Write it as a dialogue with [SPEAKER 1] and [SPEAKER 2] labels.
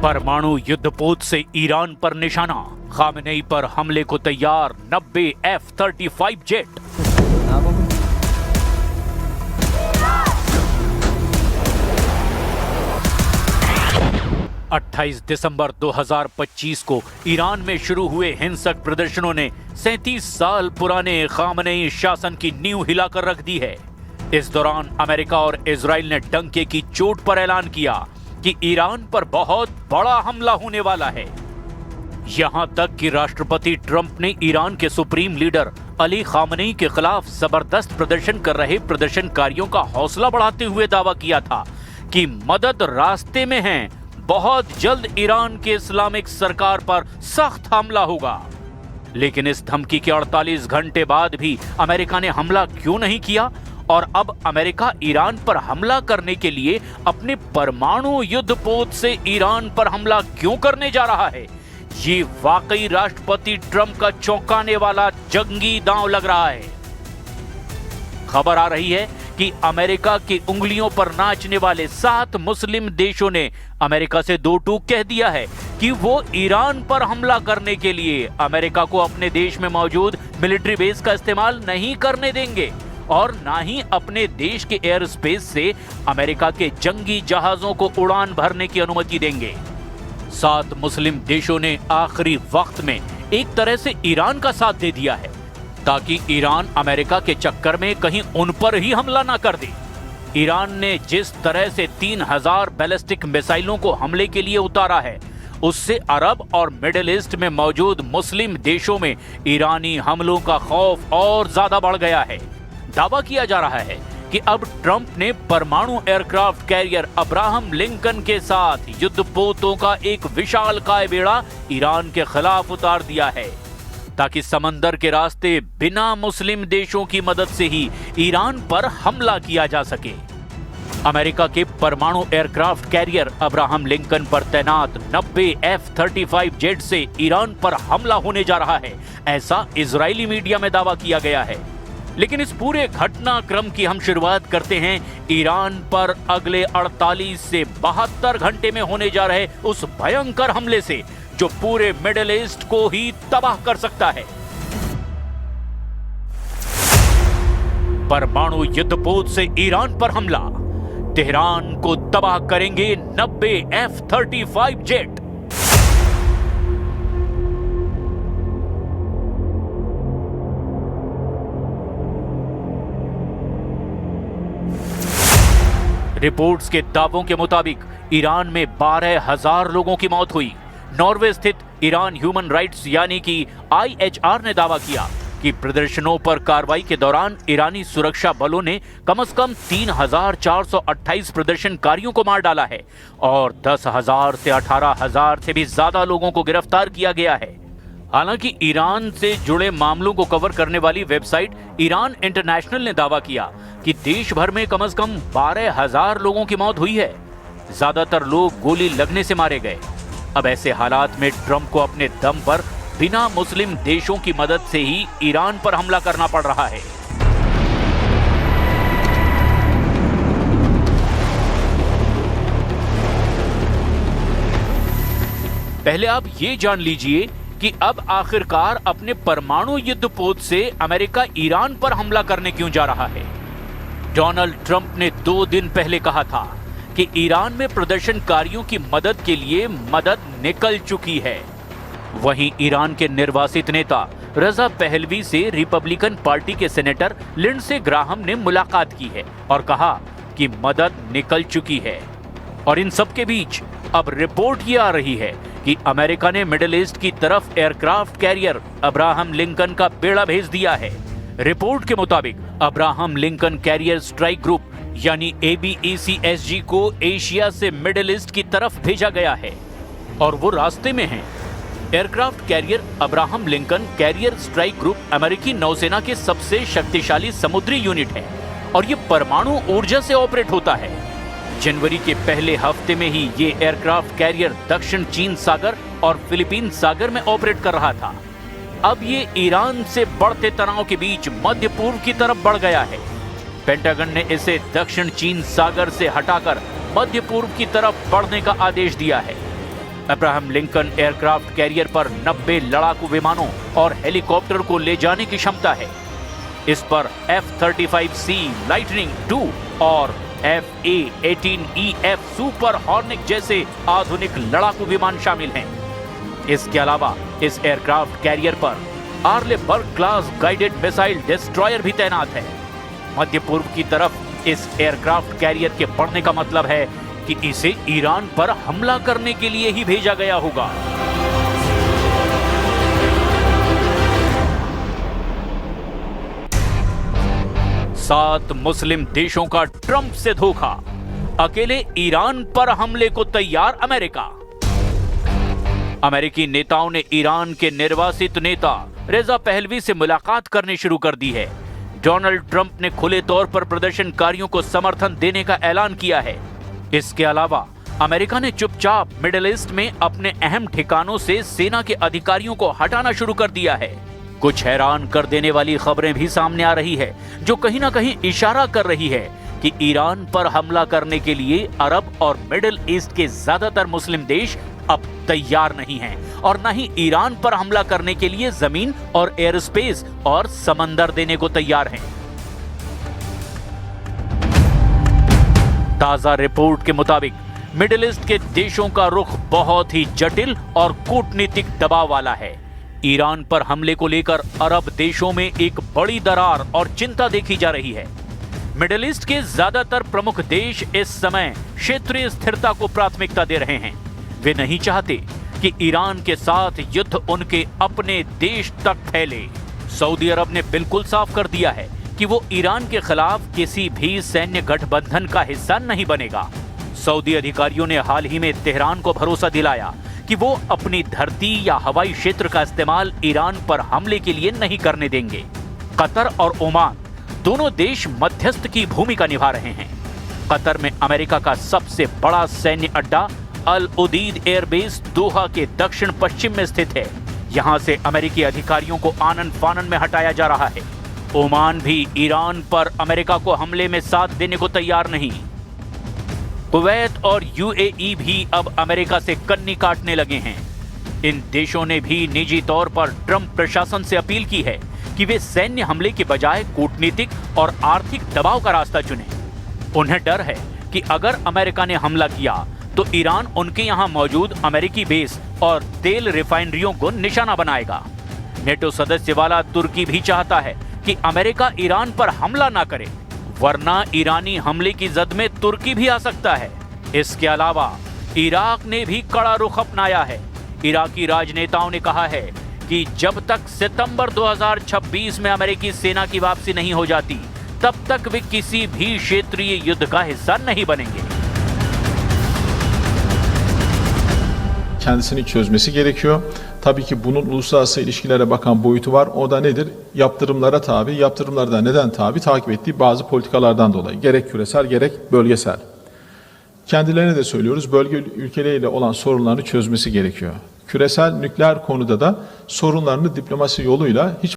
[SPEAKER 1] परमाणु युद्धपोत से ईरान पर निशाना, खामेनेई पर हमले को तैयार 90 F-35 जेट। अट्ठाईस दिसंबर 2025 को ईरान में शुरू हुए हिंसक प्रदर्शनों ने 37 साल पुराने खामेनेई शासन की नींव हिलाकर रख दी है। इस दौरान अमेरिका और इजराइल ने डंके की चोट पर ऐलान किया कि ईरान पर बहुत बड़ा हमला होने वाला है। यहां तक कि राष्ट्रपति ट्रंप ने ईरान के सुप्रीम लीडर अली खामेनेई के खिलाफ जबरदस्त प्रदर्शन कर रहे प्रदर्शनकारियों का हौसला बढ़ाते हुए दावा किया था कि मदद रास्ते में है, बहुत जल्द ईरान के इस्लामिक सरकार पर सख्त हमला होगा। लेकिन इस धमकी के 48 घंटे बाद भी अमेरिका ने हमला क्यों नहीं किया और अब अमेरिका ईरान पर हमला करने के लिए अपने परमाणु युद्धपोत से ईरान पर हमला क्यों करने जा रहा है? ये वाकई राष्ट्रपति ट्रंप का चौंकाने वाला जंगी दांव लग रहा है। खबर आ रही है कि अमेरिका की उंगलियों पर नाचने वाले 7 मुस्लिम देशों ने अमेरिका से दो टूक कह दिया है कि वो ईरान पर हमला करने के लिए अमेरिका को अपने देश में मौजूद मिलिट्री बेस का इस्तेमाल नहीं करने देंगे और ना ही अपने देश के एयर स्पेस से अमेरिका के जंगी जहाजों को उड़ान भरने की अनुमति देंगे। 7 मुस्लिम देशों ने आखिरी वक्त में एक तरह से ईरान का साथ दे दिया है ताकि ईरान अमेरिका के चक्कर में कहीं उन पर ही हमला ना कर दे। ईरान ने जिस तरह से 3000 बैलिस्टिक मिसाइलों को हमले के लिए उतारा है, उससे अरब और मिडिल ईस्ट में मौजूद मुस्लिम देशों में ईरानी हमलों का खौफ और ज्यादा बढ़ गया है। दावा किया जा रहा है कि अब ट्रंप ने परमाणु एयरक्राफ्ट कैरियर अब्राहम लिंकन के साथ युद्धपोतों का एक विशालकाय बेड़ा ईरान के खिलाफ उतार दिया है ताकि समंदर के रास्ते बिना मुस्लिम देशों की मदद से ही ईरान पर हमला किया जा सके। अमेरिका के परमाणु एयरक्राफ्ट कैरियर अब्राहम लिंकन पर तैनात 90 F-35 जेट से ईरान पर हमला होने जा रहा है, ऐसा इजरायली मीडिया में दावा किया गया है। लेकिन इस पूरे घटनाक्रम की हम शुरुआत करते हैं ईरान पर अगले 48 से 72 घंटे में होने जा रहे उस भयंकर हमले से जो पूरे मिडिल ईस्ट को ही तबाह कर सकता है। परमाणु युद्धपोत से ईरान पर हमला, तेहरान को तबाह करेंगे 90 F-35 जेट। रिपोर्ट्स के दावों के मुताबिक ईरान में 12,000 लोगों की मौत हुई। नॉर्वे स्थित ईरान ह्यूमन राइट्स यानी कि IHR ने दावा किया कि प्रदर्शनों पर कार्रवाई के दौरान ईरानी सुरक्षा बलों ने कम से कम 3,428 प्रदर्शनकारियों को मार डाला है और 10,000 से 18,000 से भी ज्यादा लोगों को गिरफ्तार किया गया है। हालांकि ईरान से जुड़े मामलों को कवर करने वाली वेबसाइट ईरान इंटरनेशनल ने दावा किया कि देश भर में कम से कम 12,000 लोगों की मौत हुई है। ज्यादातर लोग गोली लगने से मारे गए। अब ऐसे हालात में ट्रंप को अपने दम पर बिना मुस्लिम देशों की मदद से ही ईरान पर हमला करना पड़ रहा है। पहले आप ये जान लीजिए कि अब आखिरकार अपने परमाणु युद्धपोत से अमेरिका ईरान पर हमला करने क्यों जा रहा है। डोनाल्ड ट्रंप ने 2 दिन पहले कहा था कि ईरान में प्रदर्शनकारियों की मदद के लिए मदद निकल चुकी है। वहीं ईरान के निर्वासित नेता रजा पहलवी से रिपब्लिकन पार्टी के सेनेटर लिंडसे ग्राहम ने मुलाकात की है और कहा कि मदद निकल चुकी है। और इन सब के बीच अब रिपोर्ट ये आ रही है कि अमेरिका ने मिडिल ईस्ट की तरफ एयरक्राफ्ट कैरियर अब्राहम लिंकन का बेड़ा भेज दिया है। रिपोर्ट के मुताबिक Abraham Lincoln carrier strike group यानी ABECSG को एशिया से मिडिल ईस्ट की तरफ भेजा गया है और वो रास्ते में है। Aircraft carrier Abraham Lincoln carrier strike group अमेरिकी नौसेना के सबसे शक्तिशाली समुद्री यूनिट है और ये परमाणु ऊर्जा से ऑपरेट होता है। जनवरी के पहले हफ्ते में ही ये एयरक्राफ्ट कैरियर दक्षिण चीन सागर और फिलीपीन सागर में ऑपरेट कर रहा था। अब ये ईरान से बढ़ते तनाव के बीच मध्य पूर्व की तरफ बढ़ गया है। पेंटागन ने इसे दक्षिण चीन सागर से हटाकर मध्य पूर्व की तरफ बढ़ने का आदेश दिया है। अब्राहम लिंकन एयरक्राफ्ट कैरियर पर 90 लड़ाकू विमानों और हेलीकॉप्टर को ले जाने की क्षमता है। इस पर F-35C लाइटनिंग II और FA-18EF सुपर हॉर्नेट जैसे आधुनिक लड़ाकू विमान शामिल हैं। इसके अलावा इस एयरक्राफ्ट कैरियर पर आर्लेबर्ग क्लास गाइडेड मिसाइल डिस्ट्रॉयर भी तैनात है। मध्य पूर्व की तरफ इस एयरक्राफ्ट कैरियर के बढ़ने का मतलब है कि इसे ईरान पर हमला करने के लिए ही भेजा गया होगा। सात मुस्लिम देशों का ट्रंप से धोखा, अकेले ईरान पर हमले को तैयार अमेरिका। अमेरिकी नेताओं ने ईरान के निर्वासित नेता रेजा पहलवी से मुलाकात करनी शुरू कर दी है। डोनाल्ड ट्रंप ने खुले तौर पर प्रदर्शनकारियों को समर्थन देने का ऐलान किया है। इसके अलावा अमेरिका ने चुपचाप मिडिल ईस्ट में अपने अहम ठिकानों से सेना के अधिकारियों को हटाना शुरू कर दिया है। कुछ हैरान कर देने वाली खबरें भी सामने आ रही है, जो कहीं ना कहीं इशारा कर रही है कि ईरान पर हमला करने के लिए अरब और मिडिल ईस्ट के ज्यादातर मुस्लिम देश अब तैयार नहीं हैं और न ही ईरान पर हमला करने के लिए जमीन और एयर स्पेस और समंदर देने को तैयार हैं। ताजा रिपोर्ट के मुताबिक मिडिल ईस्ट के देशों का रुख बहुत ही जटिल और कूटनीतिक दबाव वाला है। ईरान पर हमले को लेकर अरब देशों में एक बड़ी दरार और चिंता देखी जा रही है। मिडिल ईस्ट के ज्यादातर प्रमुख देश इस समय क्षेत्रीय स्थिरता को प्राथमिकता दे रहे हैं। वे नहीं चाहते कि ईरान के साथ युद्ध उनके अपने देश तक फैले। सऊदी अरब ने बिल्कुल साफ कर दिया है कि वो ईरान के खिलाफ किसी भी सैन्य गठबंधन का हिस्सा नहीं बनेगा। सऊदी अधिकारियों ने हाल ही में तेहरान को भरोसा दिलाया कि वो अपनी धरती या हवाई क्षेत्र का इस्तेमाल ईरान पर हमले के लिए नहीं करने देंगे। कतर और ओमान दोनों देश मध्यस्थ की भूमिका निभा रहे हैं। कतर में अमेरिका का सबसे बड़ा सैन्य अड्डा अल उदीद एयरबेस दोहा के दक्षिण पश्चिम में स्थित है। यहां से अमेरिकी अधिकारियों को आनन फानन में हटाया जा रहा है। ओमान भी ईरान पर अमेरिका को हमले में साथ देने को तैयार नहीं। कुवैत और यूएई भी अब अमेरिका से कन्नी काटने लगे हैं। इन देशों ने भी निजी तौर पर ट्रंप प्रशासन से अपील की है कि वे सैन्य हमले के बजाय कूटनीतिक और आर्थिक दबाव का रास्ता चुनें। उन्हें डर है कि अगर अमेरिका ने हमला किया तो ईरान उनके यहां मौजूद अमेरिकी बेस और तेल रिफाइनरियों को निशाना बनाएगा। नेटो सदस्य वाला तुर्की भी चाहता है कि अमेरिका ईरान पर हमला ना करे, वरना ईरानी हमले की जद में तुर्की भी आ सकता है। इसके अलावा इराक ने भी कड़ा रुख अपनाया है। इराकी राजनेताओं ने कहा है कि जब तक सितंबर 2026 में अमेरिकी सेना की वापसी नहीं हो जाती, तब तक वे किसी भी क्षेत्रीय युद्ध का हिस्सा नहीं बनेंगे।
[SPEAKER 2] Kendisini çözmesi gerekiyor. Tabii ki bunun uluslararası ilişkilere bakan boyutu var. O da nedir? Yaptırımlara tabi. Yaptırımlarda neden tabi? Takip ettiği bazı politikalardan dolayı. Gerek küresel gerek bölgesel. Kendilerine de söylüyoruz. Bölge ülkeleriyle olan sorunlarını çözmesi gerekiyor. Küresel nükleer konuda da sorunlarını diplomasi yoluyla hiç